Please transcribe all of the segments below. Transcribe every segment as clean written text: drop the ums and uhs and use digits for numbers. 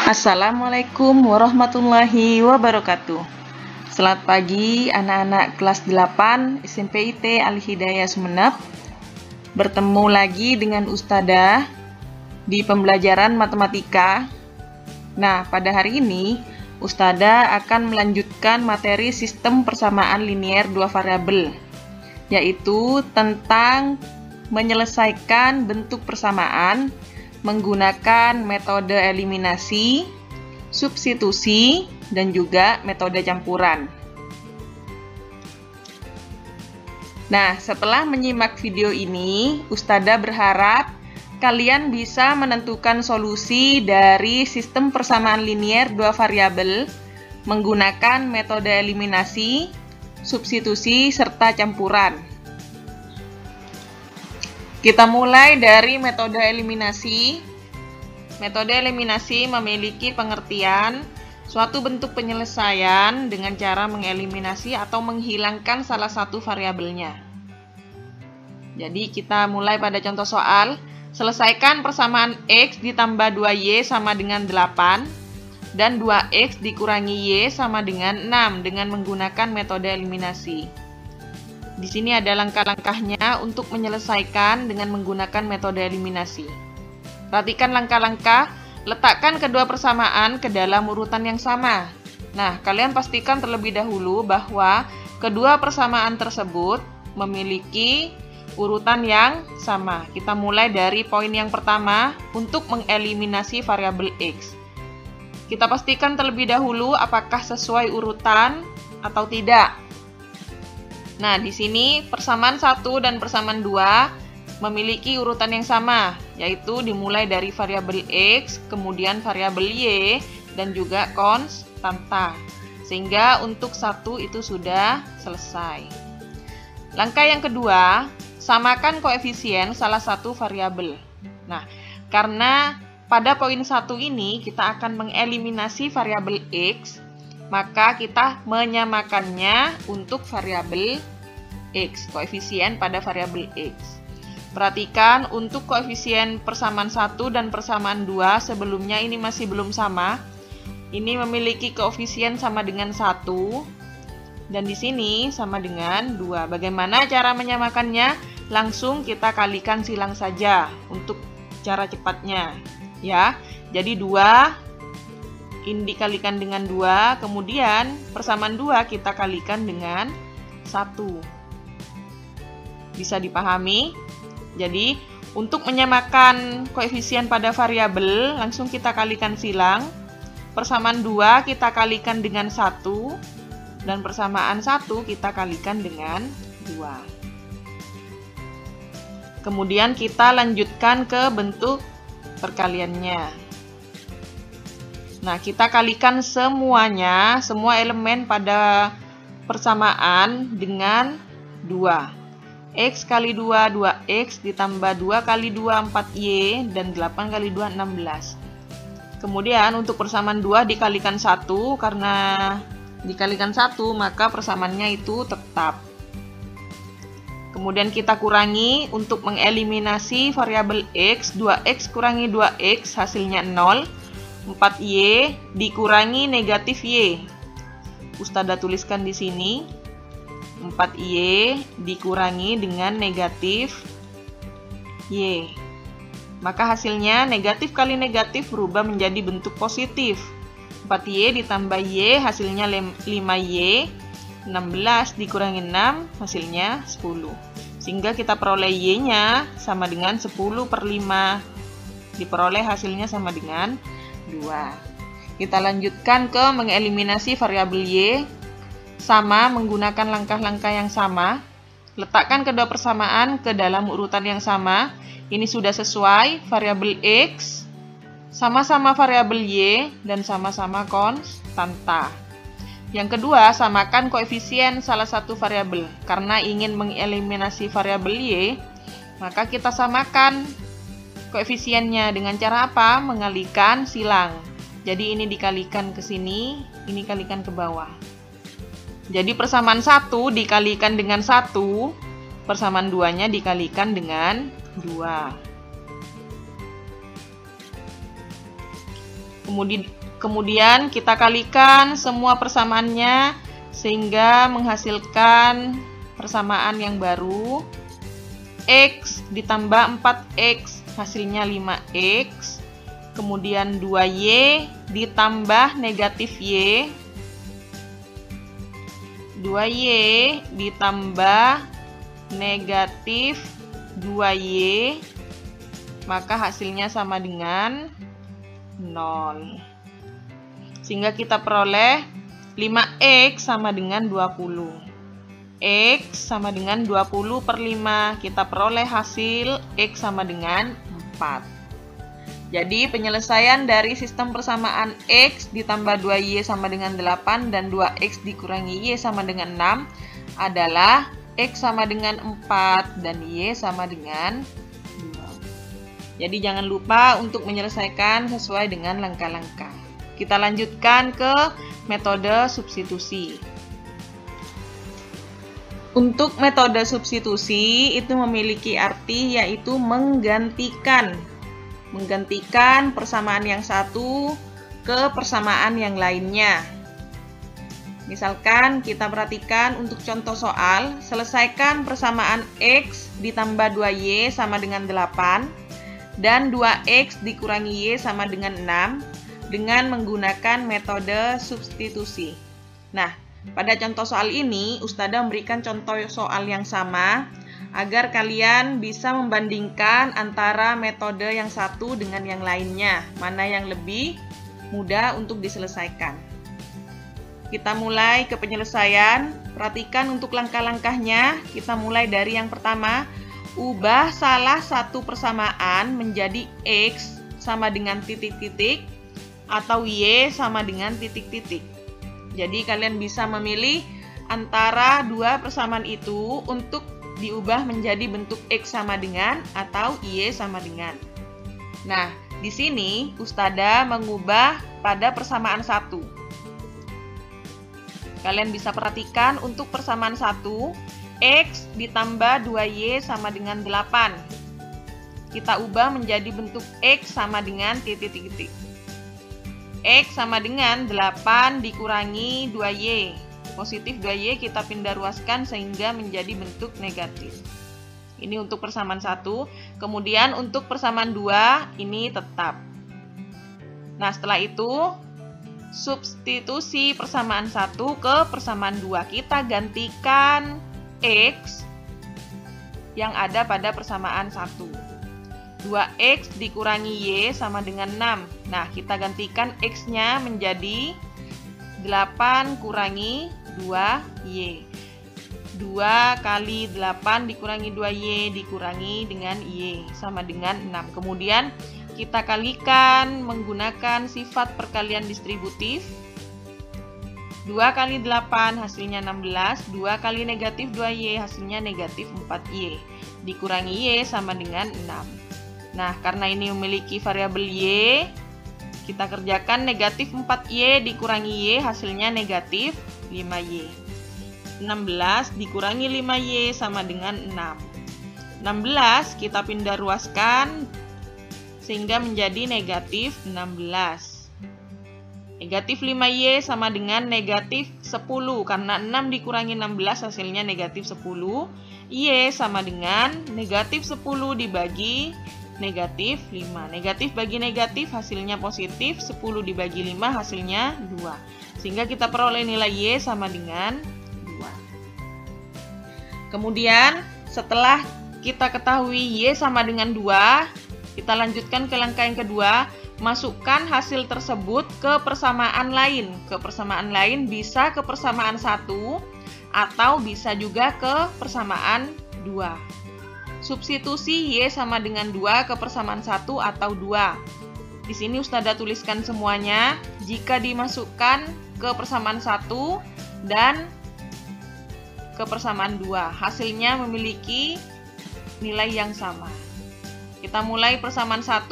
Assalamualaikum warahmatullahi wabarakatuh. Selamat pagi anak-anak kelas 8 SMP IT Al-Hidayah Sumeneb. Bertemu lagi dengan Ustadzah di pembelajaran matematika. Nah, pada hari ini Ustadzah akan melanjutkan materi sistem persamaan linier dua variabel, yaitu tentang menyelesaikan bentuk persamaan menggunakan metode eliminasi, substitusi, dan juga metode campuran. Nah, setelah menyimak video ini, Ustadzah berharap kalian bisa menentukan solusi dari sistem persamaan linier dua variabel menggunakan metode eliminasi, substitusi, serta campuran. Kita mulai dari metode eliminasi. Metode eliminasi memiliki pengertian suatu bentuk penyelesaian dengan cara mengeliminasi atau menghilangkan salah satu variabelnya. Jadi kita mulai pada contoh soal. Selesaikan persamaan X ditambah 2Y sama dengan 8 dan 2X dikurangi Y sama dengan 6 dengan menggunakan metode eliminasi. Di sini ada langkah-langkahnya untuk menyelesaikan dengan menggunakan metode eliminasi. Perhatikan langkah-langkah, letakkan kedua persamaan ke dalam urutan yang sama. Nah, kalian pastikan terlebih dahulu bahwa kedua persamaan tersebut memiliki urutan yang sama. Kita mulai dari poin yang pertama untuk mengeliminasi variabel X. Kita pastikan terlebih dahulu apakah sesuai urutan atau tidak. Nah, di sini persamaan 1 dan persamaan 2 memiliki urutan yang sama, yaitu dimulai dari variabel X, kemudian variabel Y, dan juga konstanta. Sehingga untuk 1 itu sudah selesai. Langkah yang kedua, samakan koefisien salah satu variabel. Nah, karena pada poin 1 ini kita akan mengeliminasi variabel X, maka kita menyamakannya untuk variabel X, koefisien pada variabel X. Perhatikan untuk koefisien persamaan 1 dan persamaan 2 sebelumnya ini masih belum sama. Ini memiliki koefisien sama dengan 1 dan di sini sama dengan 2. Bagaimana cara menyamakannya? Langsung kita kalikan silang saja untuk cara cepatnya, ya. Jadi 2 ini dikalikan dengan 2, kemudian persamaan 2 kita kalikan dengan 1. Bisa dipahami? Jadi, untuk menyamakan koefisien pada variabel, langsung kita kalikan silang. Persamaan 2 kita kalikan dengan 1, dan persamaan 1 kita kalikan dengan 2. Kemudian kita lanjutkan ke bentuk perkaliannya. Nah, kita kalikan semuanya, semua elemen pada persamaan dengan 2. X kali 2, 2X ditambah 2 kali 2, 4Y, dan 8 kali 2, 16. Kemudian untuk persamaan 2 dikalikan 1, karena dikalikan 1 maka persamaannya itu tetap. Kemudian kita kurangi untuk mengeliminasi variabel X, 2X kurangi 2X hasilnya 0. 4Y dikurangi negatif Y. Ustadzah tuliskan di sini 4Y dikurangi dengan negatif Y. Maka hasilnya negatif kali negatif berubah menjadi bentuk positif. 4Y ditambah Y hasilnya 5Y. 16 dikurangi 6 hasilnya 10. Sehingga kita peroleh Y-nya sama dengan 10 per 5. Diperoleh hasilnya sama dengan 2. Kita lanjutkan ke mengeliminasi variabel Y. Sama menggunakan langkah-langkah yang sama. Letakkan kedua persamaan ke dalam urutan yang sama. Ini sudah sesuai, variabel X sama-sama variabel Y dan sama-sama konstanta. Yang kedua, samakan koefisien salah satu variabel. Karena ingin mengeliminasi variabel Y, maka kita samakan koefisiennya dengan cara apa? Mengalikan silang. Jadi ini dikalikan ke sini, ini kalikan ke bawah. Jadi persamaan 1 dikalikan dengan 1, persamaan 2-nya dikalikan dengan 2. Kemudian kita kalikan semua persamaannya sehingga menghasilkan persamaan yang baru. X ditambah 4X hasilnya 5X. Kemudian 2Y ditambah negatif Y. 2Y ditambah negatif 2Y. Maka hasilnya sama dengan 0. Sehingga kita peroleh 5X sama dengan 20. X sama dengan 20 per 5. Kita peroleh hasil X sama dengan 4. Jadi penyelesaian dari sistem persamaan X ditambah 2Y sama dengan 8 dan 2X dikurangi Y sama dengan 6 adalah X sama dengan 4 dan Y sama dengan 2. Jadi jangan lupa untuk menyelesaikan sesuai dengan langkah-langkah. Kita lanjutkan ke metode substitusi. Untuk metode substitusi itu memiliki arti yaitu menggantikan persamaan yang satu ke persamaan yang lainnya. Misalkan kita perhatikan untuk contoh soal, selesaikan persamaan X ditambah 2Y sama dengan 8 dan 2X dikurangi Y sama dengan 6 dengan menggunakan metode substitusi. Nah, pada contoh soal ini, Ustadzah memberikan contoh soal yang sama agar kalian bisa membandingkan antara metode yang satu dengan yang lainnya, mana yang lebih mudah untuk diselesaikan. Kita mulai ke penyelesaian. Perhatikan untuk langkah-langkahnya. Kita mulai dari yang pertama, ubah salah satu persamaan menjadi X sama dengan titik-titik atau Y sama dengan titik-titik. Jadi kalian bisa memilih antara dua persamaan itu untuk diubah menjadi bentuk X sama dengan atau Y sama dengan. Nah, di sini Ustadzah mengubah pada persamaan 1. Kalian bisa perhatikan untuk persamaan 1, X ditambah 2Y sama dengan 8. Kita ubah menjadi bentuk X sama dengan titik-titik. X sama dengan 8 dikurangi 2Y. Positif 2Y kita pindah ruaskan sehingga menjadi bentuk negatif. Ini untuk persamaan 1. Kemudian untuk persamaan 2 ini tetap. Nah, setelah itu substitusi persamaan 1 ke persamaan 2. Kita gantikan X yang ada pada persamaan 1. 2X dikurangi Y sama dengan 6. Nah, kita gantikan X-nya menjadi 8 kurangi 2Y. 2 kali 8 dikurangi 2Y dikurangi dengan Y sama dengan 6. Kemudian kita kalikan menggunakan sifat perkalian distributif. 2 kali 8 hasilnya 16. 2 kali negatif 2Y hasilnya negatif 4Y. Dikurangi Y sama dengan 6. Nah, karena ini memiliki variabel Y, kita kerjakan negatif 4Y dikurangi Y hasilnya negatif 5Y. 16 dikurangi 5Y sama dengan 6. 16 kita pindah ruaskan sehingga menjadi negatif 16. Negatif 5Y sama dengan negatif 10. Karena 6 dikurangi 16 hasilnya negatif 10. Y sama dengan negatif 10 dibagi negatif 5. Negatif bagi negatif hasilnya positif. 10 dibagi 5 hasilnya 2. Sehingga kita peroleh nilai Y sama dengan 2. Kemudian setelah kita ketahui Y sama dengan 2, kita lanjutkan ke langkah yang kedua. Masukkan hasil tersebut ke persamaan lain. Ke persamaan lain bisa ke persamaan 1 atau bisa juga ke persamaan 2. Substitusi Y sama dengan 2 ke persamaan 1 atau 2. Di sini Ustadzah tuliskan semuanya. Jika dimasukkan ke persamaan 1 dan ke persamaan 2, hasilnya memiliki nilai yang sama. Kita mulai persamaan 1,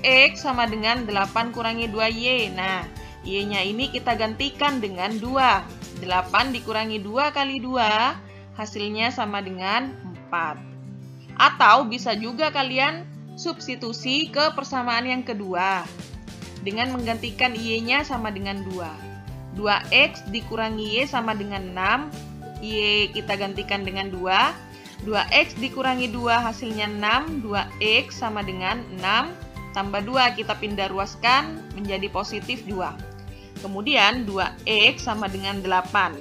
X sama dengan 8 kurangi 2Y. Nah, Y-nya ini kita gantikan dengan 2. 8 dikurangi 2 kali 2, hasilnya sama dengan 4. Atau bisa juga kalian substitusi ke persamaan yang kedua. dengan menggantikan Y-nya sama dengan 2. 2X dikurangi Y sama dengan 6. Y kita gantikan dengan 2. 2X dikurangi 2 hasilnya 6. 2X sama dengan 6. Tambah 2 kita pindah ruaskan menjadi positif 2. Kemudian 2X sama dengan 8.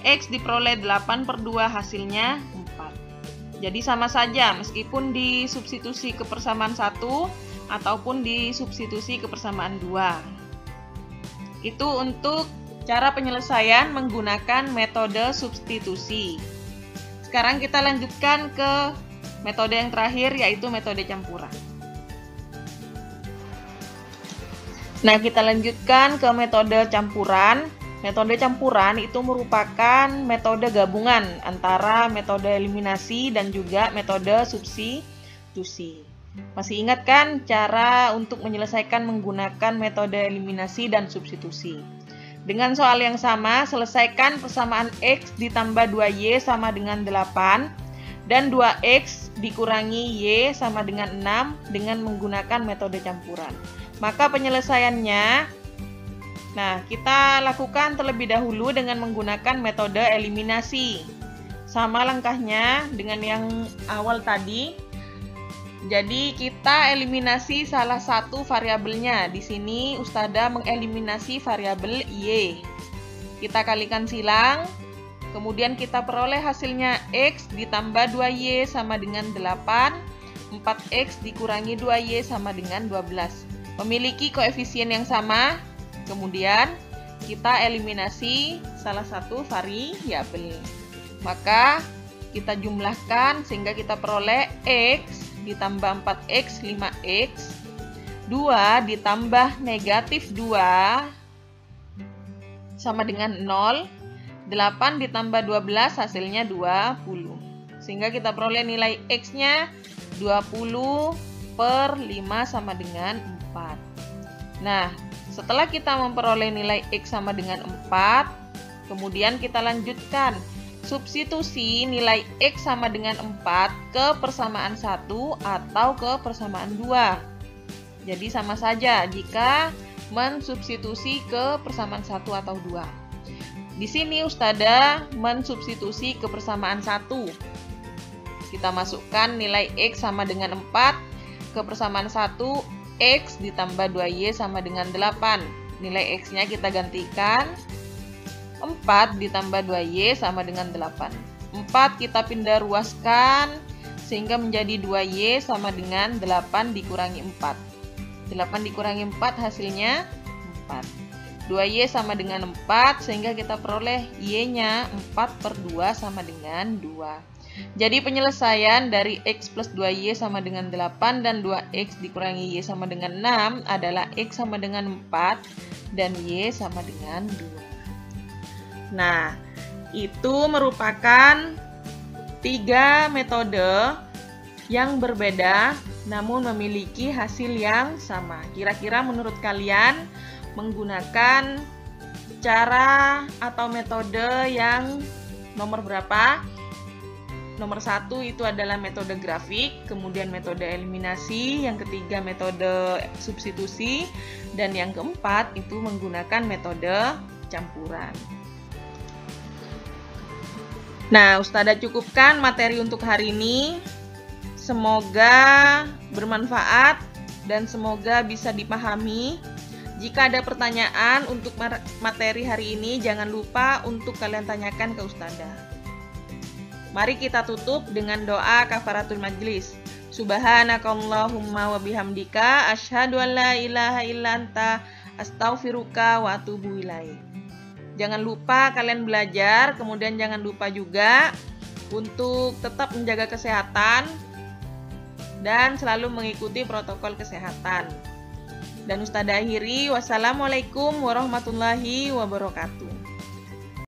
X diperoleh 8 per 2 hasilnya 4. Jadi sama saja meskipun disubstitusi ke persamaan 1 ataupun disubstitusi ke persamaan 2. Itu untuk cara penyelesaian menggunakan metode substitusi. Sekarang kita lanjutkan ke metode yang terakhir, yaitu metode campuran. Nah, kita lanjutkan ke metode campuran. Metode campuran itu merupakan metode gabungan antara metode eliminasi dan juga metode substitusi. Masih ingat kan cara untuk menyelesaikan menggunakan metode eliminasi dan substitusi? Dengan soal yang sama, selesaikan persamaan X ditambah 2Y sama dengan 8 dan 2X dikurangi Y sama dengan 6 dengan menggunakan metode campuran. Maka penyelesaiannya, kita lakukan terlebih dahulu dengan menggunakan metode eliminasi. Sama langkahnya dengan yang awal tadi. Jadi kita eliminasi salah satu variabelnya. Di sini Ustadzah mengeliminasi variabel Y. Kita kalikan silang, kemudian kita peroleh hasilnya X ditambah 2Y sama dengan 8. 4X dikurangi 2Y sama dengan 12. Memiliki koefisien yang sama. Kemudian kita eliminasi salah satu variabel. Maka kita jumlahkan sehingga kita peroleh X ditambah 4X 5X. 2 ditambah negatif 2 sama dengan 0. 8 ditambah 12 hasilnya 20. Sehingga kita peroleh nilai X-nya 20 per 5 sama dengan 4. Nah, setelah kita memperoleh nilai X sama dengan 4, kemudian kita lanjutkan substitusi nilai X sama dengan 4 ke persamaan 1 atau ke persamaan 2. Jadi sama saja jika mensubstitusi ke persamaan 1 atau 2. Di sini Ustadzah mensubstitusi ke persamaan 1. Kita masukkan nilai X sama dengan 4 ke persamaan 1. X ditambah 2Y sama dengan 8. Nilai X-nya kita gantikan. 4 ditambah 2Y sama dengan 8. 4 kita pindah ruaskan sehingga menjadi 2Y sama dengan 8 dikurangi 4. 8 dikurangi 4 hasilnya 4. 2Y sama dengan 4 sehingga kita peroleh Y-nya 4 per 2 sama dengan 2. Jadi penyelesaian dari X plus 2Y sama dengan 8 dan 2X dikurangi Y sama dengan 6 adalah X sama dengan 4 dan Y sama dengan 2. Nah, itu merupakan 3 metode yang berbeda namun memiliki hasil yang sama. Kira-kira menurut kalian menggunakan cara atau metode yang nomor berapa? Nomor 1 itu adalah metode grafik, kemudian metode eliminasi, yang ketiga metode substitusi, dan yang keempat itu menggunakan metode campuran. Nah, Ustadzah cukupkan materi untuk hari ini. Semoga bermanfaat dan semoga bisa dipahami. Jika ada pertanyaan untuk materi hari ini, jangan lupa untuk kalian tanyakan ke Ustadzah. Mari kita tutup dengan doa kafaratul majlis. Subhanakallahumma wa bihamdika asyhadu an la ilaha illa anta astaghfiruka wa atubu ilaik. Jangan lupa kalian belajar, kemudian jangan lupa juga untuk tetap menjaga kesehatan dan selalu mengikuti protokol kesehatan. Dan Ustadzah akhiri, wassalamualaikum warahmatullahi wabarakatuh.